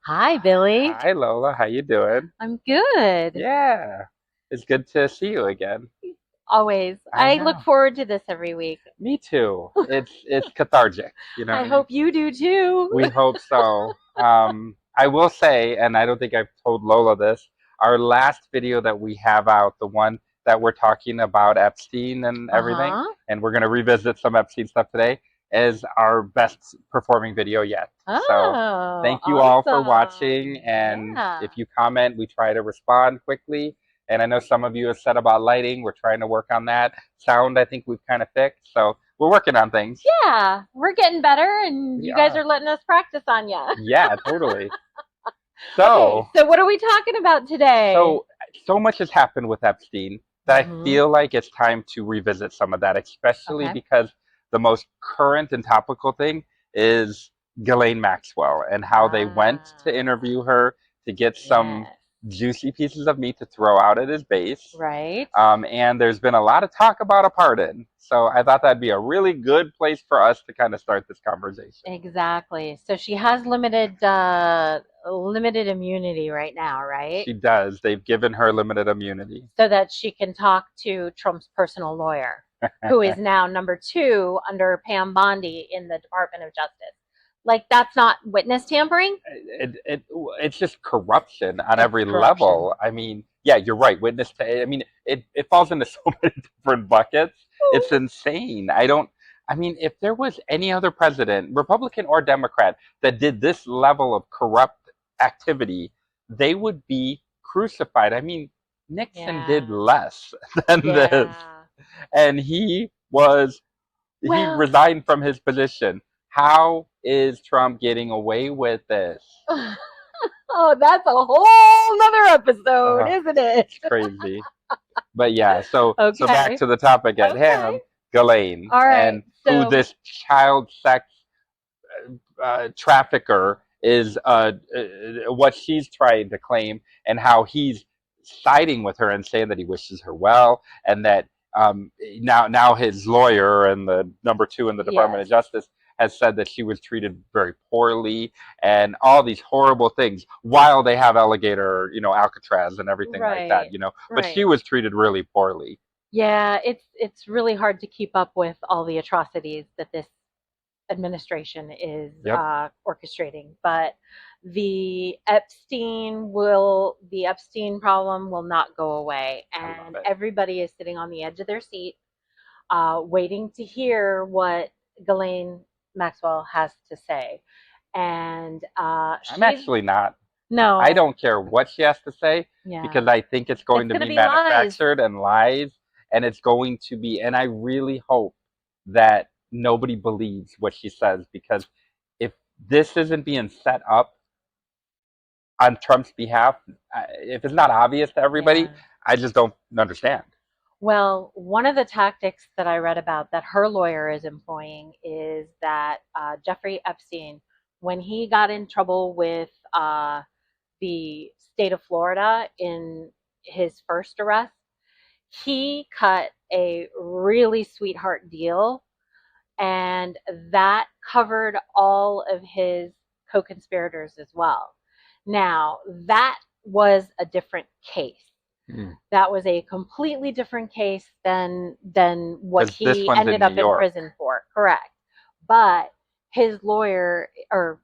Hi, Billy. Hi Lola, how you doing? I'm good. Yeah, it's good to see you again. Always. I I look know. forward to this every week. Me too. It's cathartic, you know what I I mean? hope you do too. We hope so. I will say, and I don't think I've told Lola this, our last video that we have out, the one that we're talking about Epstein and everything, Uh-huh. and we're going to revisit some Epstein stuff today, is our best performing video yet. So Oh, thank you all for watching, awesome. and Yeah. if you comment, we try to respond quickly. And I know some of you have said about lighting, we're trying to work on that. Sound, I think we've kind of fixed, so we're working on things. Yeah, we're getting better and We you guys are are. letting us practice on you. Yeah, totally. Okay, So, so what are we talking about today? so, so much has happened with Epstein that I Mm-hmm. feel like it's time to revisit some of that, especially Okay. because the most current and topical thing is Ghislaine Maxwell and how they went to Ah, interview her to get some yes. juicy pieces of meat to throw out at his base. Right. And there's been a lot of talk about a pardon. So I thought that'd be a really good place for us to kind of start this conversation. Exactly. So she has limited immunity right now, right? She does. They've given her limited immunity. So that she can talk to Trump's personal lawyer, who is now number two under Pam Bondi in the Department of Justice. Like that's not witness tampering. It's just corruption on It's every corruption. level. I mean, yeah, you're right. I mean, it falls into so many different buckets. It's insane. I mean, if there was any other president, Republican or Democrat, that did this level of corrupt activity, they would be crucified. I mean, Nixon did Yeah. less than this. Yeah. And he Well, resigned from his position. How is Trump getting away with this? oh, that's a whole nother episode, Uh, isn't it? it's crazy. But yeah, so back Okay. to the topic at Okay. hand, Ghislaine, All right. and who So, this child sex trafficker is, what she's trying to claim, and how he's siding with her and saying that he wishes her well, and that now his lawyer and the number two in the Department yes. of Justice has said that she was treated very poorly and all these horrible things while they have alligator, Alcatraz and everything like that, Right. but she Right. was treated really poorly. Yeah, it's really hard to keep up with all the atrocities that this administration is Yep. orchestrating. But the Epstein problem will not go away, I love and it. everybody is sitting on the edge of their seat, waiting to hear what Ghislaine Maxwell has to say. And I'm she's actually not. I no, don't care what she has to say yeah, because I think it's it's going to gonna be be lies. manufactured and lies, and it's going to be. And I really hope that nobody believes what she says, because if this isn't being set up on Trump's behalf, if it's not obvious to everybody, Yeah. I just don't understand. Well, one of the tactics that I read about that her lawyer is employing is that Jeffrey Epstein, when he got in trouble with the state of Florida in his first arrest, he cut a really sweetheart deal, and that covered all of his co conspirators as well. Now, that was a different case. Mm. That was a completely different case than what Because this he one's in ended New up in York. prison for. Correct. But his lawyer, or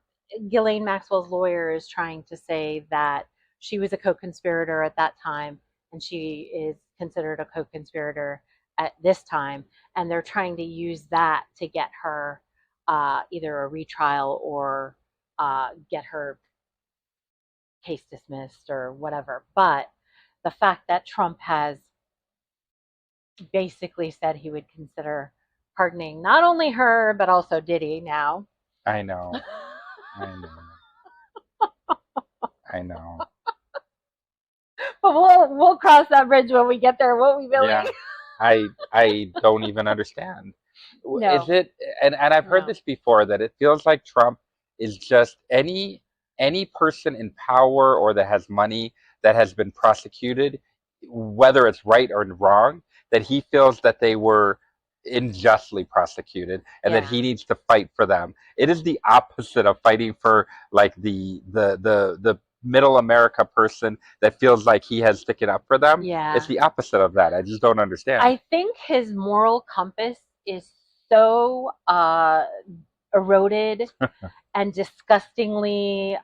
Ghislaine Maxwell's lawyer, is trying to say that she was a co-conspirator at that time and she is considered a co-conspirator at this time, and they're trying to use that to get her either a retrial or get her case dismissed or whatever. But the fact that Trump has basically said he would consider pardoning not only her but also Diddy now. I know. I know. I know. But we'll cross that bridge when we get there, won't we, Billy? Yeah. I don't even understand. Is No, it, and I've heard no. this before, that it feels like Trump is just any person in power or that has money that has been prosecuted, whether it's right or wrong, that he feels that they were unjustly prosecuted and that Yeah. he needs to fight for them. It is the opposite of fighting for like the middle America person that feels like he has sticking up for them. It's Yeah. the opposite of that. I just don't understand. I think his moral compass is so eroded and disgustingly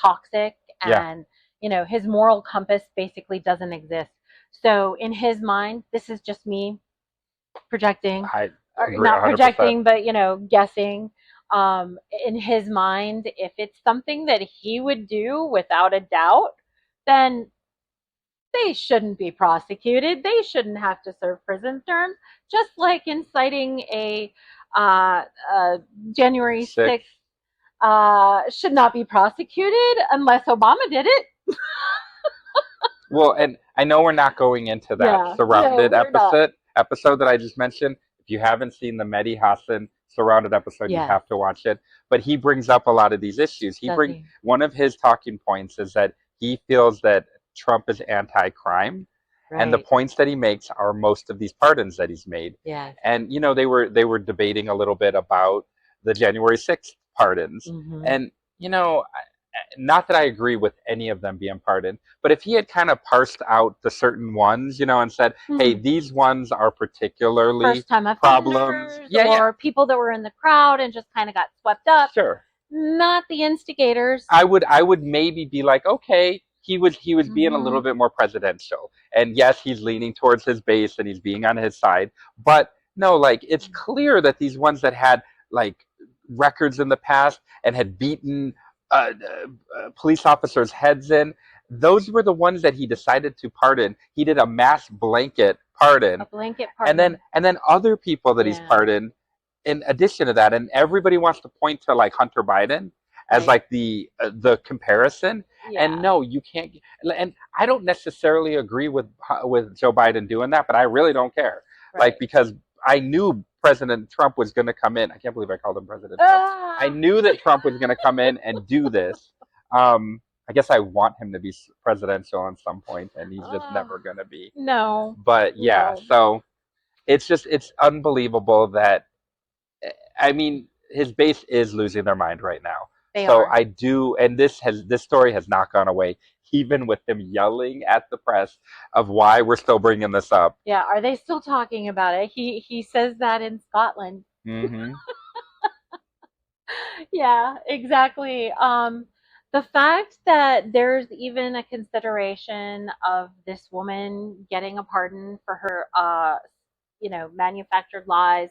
toxic, Yeah, and his moral compass basically doesn't exist. So in his mind, this is just me projecting, I or agree not 100%. projecting, but guessing. In his mind, if it's something that he would do without a doubt, then they shouldn't be prosecuted. They shouldn't have to serve prison terms, just like inciting uh, uh, January Six. 6th should not be prosecuted unless Obama did it. Well, and I know we're not going into that Yeah, no, surrounded we're not. episode that I just mentioned. If you haven't seen the Mehdi Hassan surrounded episode, you Yes, have to watch it. But he brings up a lot of these issues. does he? One of his talking points is that he feels that Trump is anti-crime, and the Right. points that he makes are most of these pardons that he's made. Yes. And they were debating a little bit about the January 6th pardons, Mm-hmm. and not that I agree with any of them being pardoned, but if he had kind of parsed out the certain ones, and said, hey, Mm-hmm. these ones are particularly First time problems. offenders Yeah, yeah, or people that were in the crowd and just kind of got swept up, sure. not the instigators. I would maybe be like, okay, he was being a Mm-hmm. little bit more presidential. And yes, he's leaning towards his base and he's being on his side. But no, like it's clear that these ones that had like records in the past and had beaten police officers' heads in, those were the ones that he decided to pardon. He did a mass blanket A pardon, blanket and then pardon. and then other people that he's Yeah. pardoned in addition to that, and everybody wants to point to like Hunter Biden as Right. like the comparison. And Yeah. no, you can't. And I don't necessarily agree with Joe Biden doing that, but I really don't care. Like Right. because I knew President Trump was going to come in. I can't believe I called him President Trump. I Ah! knew that Trump was going to come in and do this. I guess I want him to be presidential at some point, and he's just Ah! never going to be. No. But yeah, No. so it's unbelievable that I mean, his base is losing their mind right now. They So are. I do, and this story has not gone away, even with him yelling at the press of why we're still bringing this up. Yeah. Are they still talking about it? He says that in Scotland. Mm-hmm. Yeah, exactly. The fact that there's even a consideration of this woman getting a pardon for her, manufactured lies,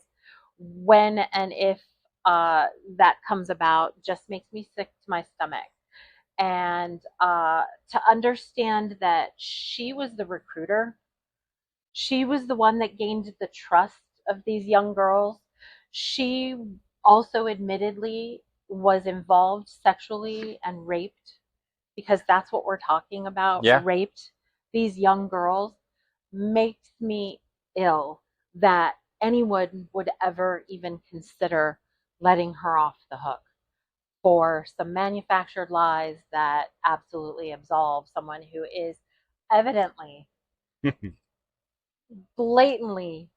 when and if that comes about, just makes me sick to my stomach. And to understand that she was the recruiter, she was the one that gained the trust of these young girls. She also admittedly was involved sexually and raped, because that's what we're talking about, Yeah. raped these young girls, makes me ill that anyone would ever even consider letting her off the hook for some manufactured lies that absolutely absolve someone who is evidently, blatantly,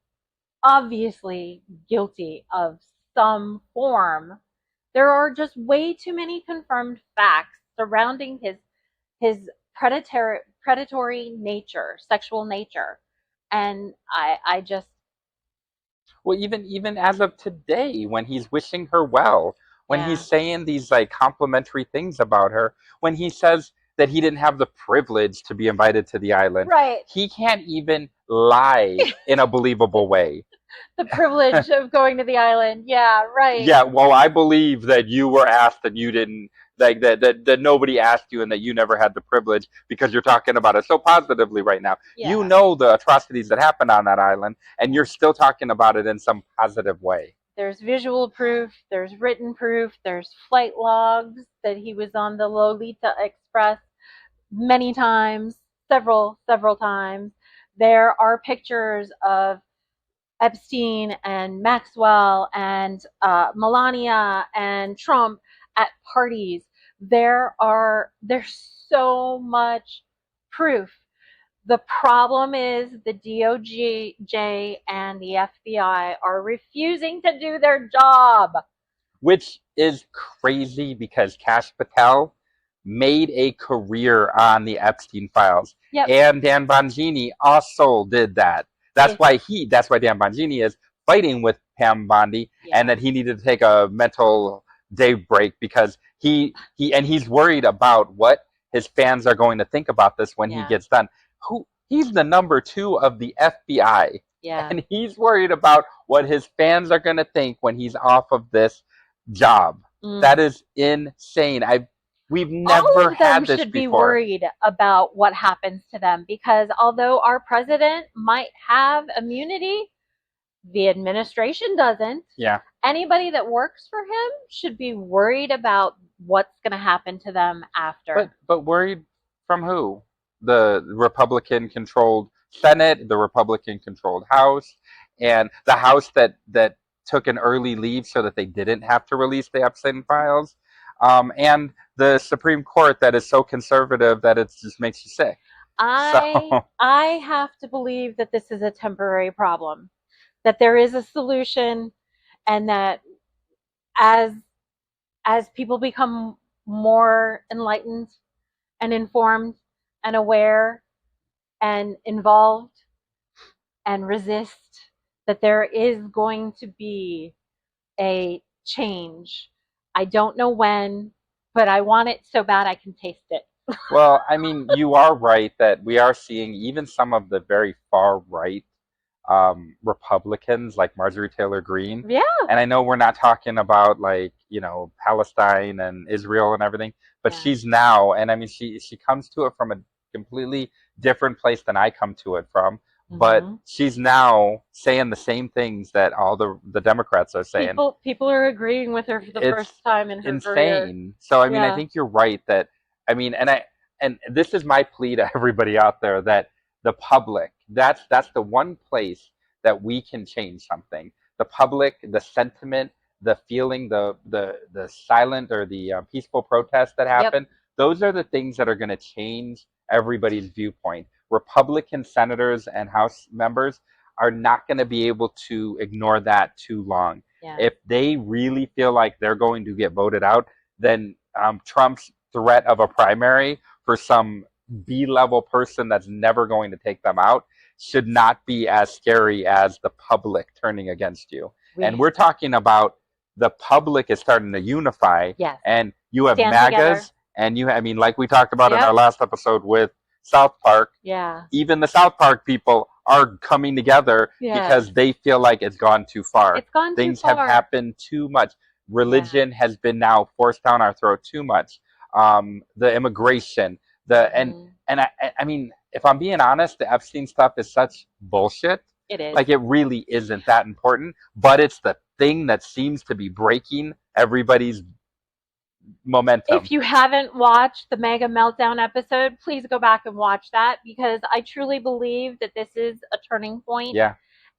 obviously guilty of some form. There are just way too many confirmed facts surrounding his predatory nature, sexual nature. And I just, Well, even as of today, when he's wishing her well, when he's yeah. saying these like complimentary things about her, when he says that he didn't have the privilege to be invited to the island, Right. he can't even lie in a believable way. The privilege of going to the island. Yeah, right. Yeah, well, I believe that you were asked and you didn't, like that nobody asked you and that you never had the privilege because you're talking about it so positively right now. You Yeah. know the atrocities that happened on that island, and you're still talking about it in some positive way. There's visual proof, there's written proof, there's flight logs that he was on the Lolita Express many times, several times. There are pictures of Epstein and Maxwell and Melania and Trump at parties. There's so much proof The problem is the DOJ and the FBI are refusing to do their job. Which is crazy because Kash Patel made a career on the Epstein Files, Yep. and Dan Bongini also did that. That's If, why Dan Bongini is fighting with Pam Bondi, yeah. and that he needed to take a mental day break because he's worried about what his fans are going to think about this when he gets done. He's the number 2 of the FBI. Yeah. And he's worried about what his fans are going to think when he's off of this job. That is insane. We've never had this before. All of them should be worried about what happens to them, because although our president might have immunity, the administration doesn't. Yeah. Anybody that works for him should be worried about what's going to happen to them after. But worried from who? The Republican-controlled Senate, the Republican-controlled House, and the House that took an early leave so that they didn't have to release the Epstein Files, and the Supreme Court that is so conservative that it just makes you sick. I have to believe that this is a temporary problem, that there is a solution, and that as people become more enlightened and informed and aware and involved and resist, that there is going to be a change. I don't know when, but I want it so bad I can taste it. Well, I mean, you are right that we are seeing even some of the very far right Republicans like Marjorie Taylor Greene. Yeah. And I know we're not talking about like, Palestine and Israel and everything, but she's now, and I mean, she comes to it from a completely different place than I come to it from. But she's now saying the same things that all the Democrats are saying. People are agreeing with her for the first time in her career. Insane. So I mean, I think you're right that and this is my plea to everybody out there, that the public, that's the one place that we can change something. The public, the sentiment, the feeling, the silent or the peaceful protests that happen. Yep. Those are the things that are going to change everybody's viewpoint. Republican senators and House members are not going to be able to ignore that too long. Yeah. If they really feel like they're going to get voted out, then Trump's threat of a primary for some B-level person that's never going to take them out should not be as scary as the public turning against you. And we're talking about the public is starting to unify. Yes. And you have MAGAs together. And you, I mean, like we talked about in our last episode with South Park. Yeah. Even the South Park people are coming together because they feel like it's gone too far. It's gone Things too far. have happened too much. Religion has been now forced down our throat too much. The immigration, and I mean, if I'm being honest, the Epstein stuff is such bullshit. It is. Like, it really isn't that important, but it's the thing that seems to be breaking everybody's momentum. If you haven't watched the MAGA Meltdown episode, please go back and watch that, because I truly believe that this is a turning point. Yeah.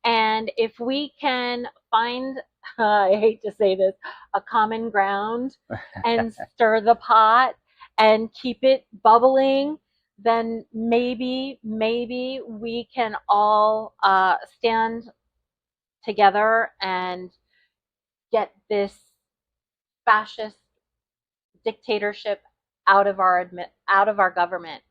And if we can find, I hate to say this, a common ground and stir the pot and keep it bubbling, then maybe we can all stand together and get this fascist dictatorship out of our government.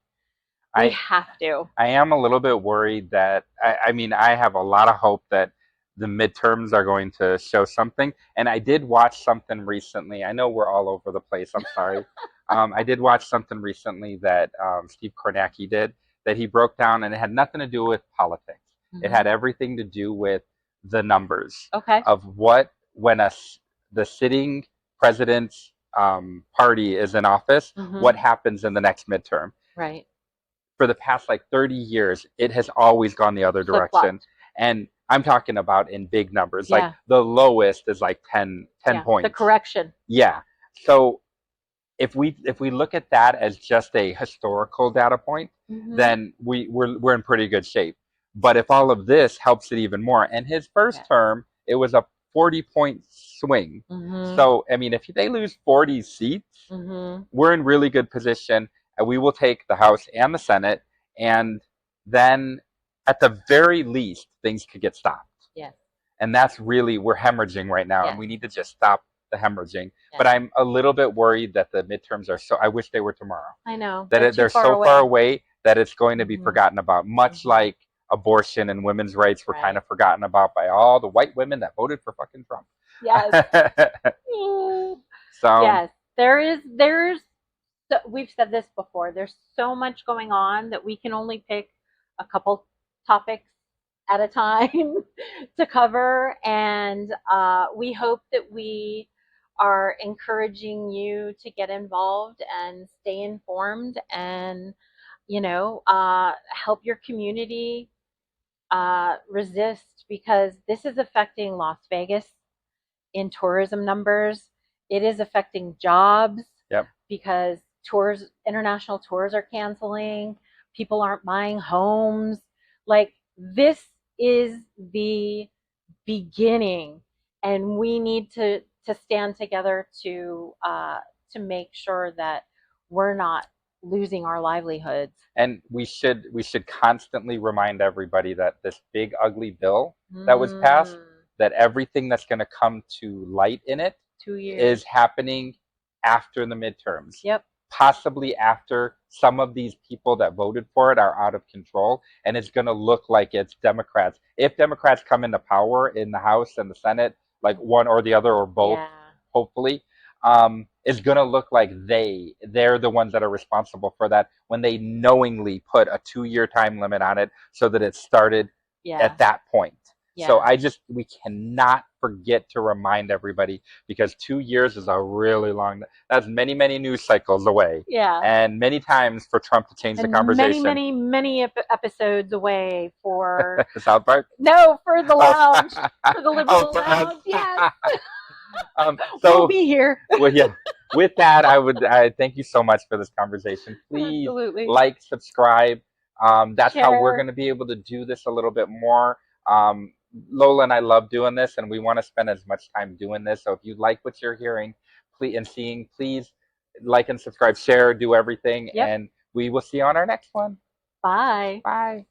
We have to. I am a little bit worried that I mean, I have a lot of hope that the midterms are going to show something. And I did watch something recently. I know we're all over the place. I'm sorry. I did watch something recently that Steve Kornacki did, that he broke down, and it had nothing to do with politics. It had everything to do with the numbers of what, when the sitting president's party is in office, what happens in the next midterm. Right. For the past like 30 years, it has always gone the other direction. And I'm talking about in big numbers. Yeah. Like the lowest is like 10 points. The correction. Yeah. So if we look at that as just a historical data point, then we're in pretty good shape. But if all of this helps it even more, and his first term, it was a 40-point swing. So I mean, if they lose 40 seats, we're in really good position, and we will take the House and the Senate. And then at the very least things could get stopped. Yes. And that's really, we're hemorrhaging right now, and Yes. we need to just stop the hemorrhaging. Yes. But I'm a little bit worried that the midterms are so, I wish they were tomorrow. I know. They're so far away that it's going to be forgotten about, much like abortion and women's rights were kind of forgotten about by all the white women that voted for fucking Trump. Yes. So yes, we've said this before. There's so much going on that we can only pick a couple topics at a time to cover, and we hope that we are encouraging you to get involved and stay informed, and help your community resist, because this is affecting Las Vegas in tourism numbers. It is affecting jobs. Yep. Because international tours are canceling. People aren't buying homes. Like, this is the beginning, and we need to stand together to make sure that we're not losing our livelihoods. And we should constantly remind everybody that this big ugly bill that was passed, that everything that's going to come to light in it 2 years is happening after the midterms. Yep. Possibly after some of these people that voted for it are out of control, and it's going to look like it's Democrats. If Democrats come into power in the House and the Senate, like one or the other or both, hopefully, is going to look like they're the ones that are responsible for that, when they knowingly put a 2-year time limit on it so that it started at that point. So we cannot forget to remind everybody, because 2 years is a really long, that's many, many news cycles away. Yeah. And many times for Trump to change the conversation. Many episodes away for South Park? No, for the lounge. For the liberal lounge. Yes. So we'll be here. Well, yeah. With that, I thank you so much for this conversation. Please like, subscribe. That's how we're going to be able to do this a little bit more. Lola and I love doing this, and we want to spend as much time doing this. So if you like what you're hearing, please like and subscribe, share, do everything, and we will see you on our next one. Bye. Bye.